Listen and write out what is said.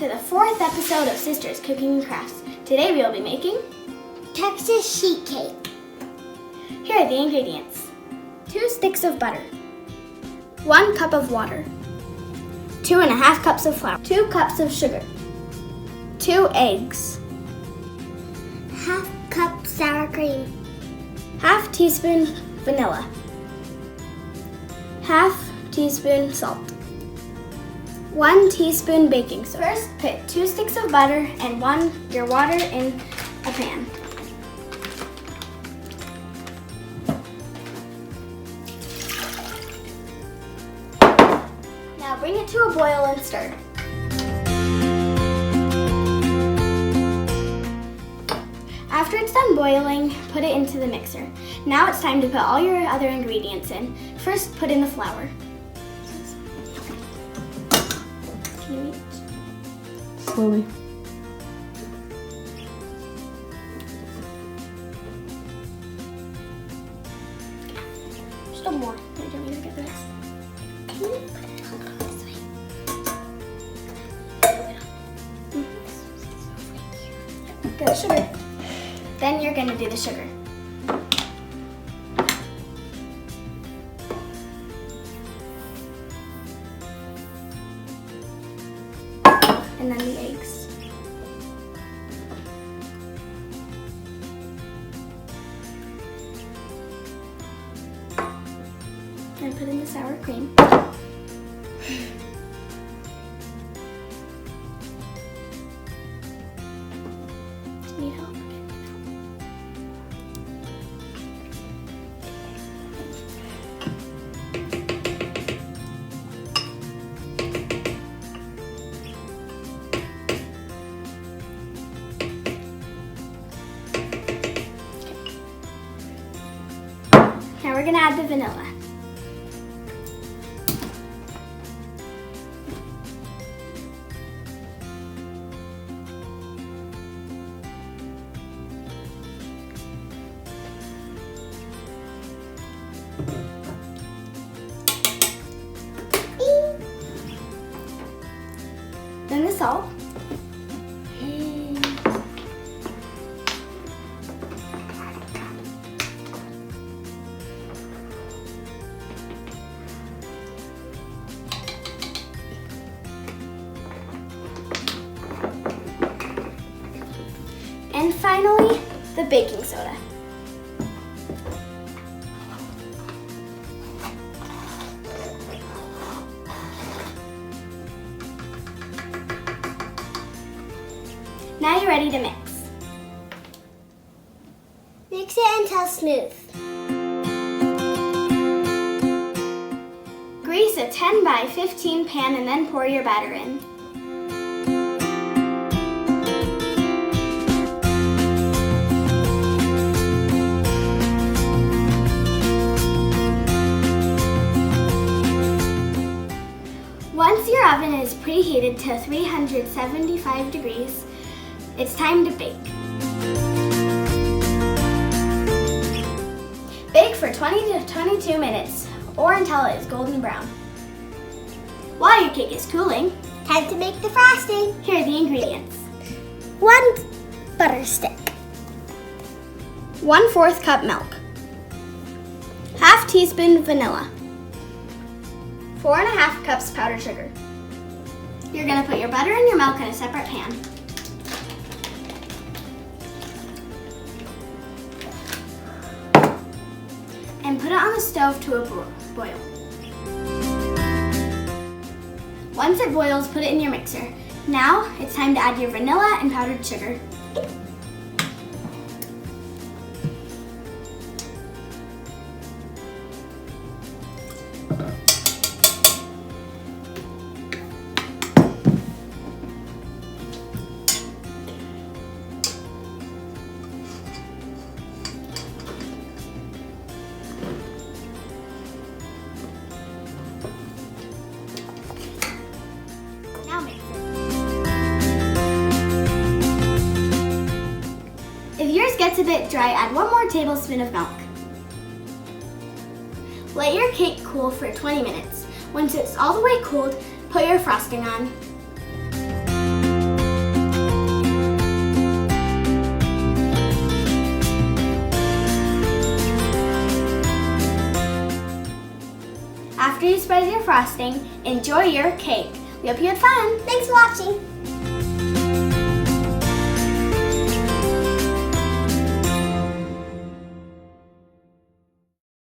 to the 4th episode of Sisters Cooking and Crafts. Today we will be making Texas sheet cake. Here are the ingredients. 2 sticks of butter, 1 cup of water, 2.5 cups of flour, 2 cups of sugar, 2 eggs, Half cup sour cream, half teaspoon vanilla, half teaspoon salt, 1 teaspoon baking soda. First, put 2 sticks of butter and your water in a pan. Now bring it to a boil and stir. After it's done boiling, put it into the mixer. Now it's time to put all your other ingredients in. First, put in the flour. Can you reach? Slowly. Just a more. I don't need to get the rest. Get the sugar. Then you're going to do the sugar. And then the eggs. And put in the sour cream. Need help? Now we're going to add the vanilla. Then the salt. And finally, the baking soda. Now you're ready to mix. Mix it until smooth. Grease a 10 by 15 pan and then pour your batter in. Once your oven is preheated to 375 degrees, it's time to bake. Bake for 20 to 22 minutes or until it is golden brown. While your cake is cooling, Time to make the frosting. here are the ingredients. 1 butter stick, 1/4 cup milk, half teaspoon vanilla, 4.5 cups powdered sugar. You're gonna put your butter and your milk in a separate pan. And put it on the stove to a boil. Once it boils, put it in your mixer. Now it's time to add your vanilla and powdered sugar. Now mix it. If yours gets a bit dry, add 1 more tablespoon of milk. Let your cake cool for 20 minutes. Once it's all the way cooled, put your frosting on. After you spread your frosting, enjoy your cake. We hope you had fun. Thanks for watching.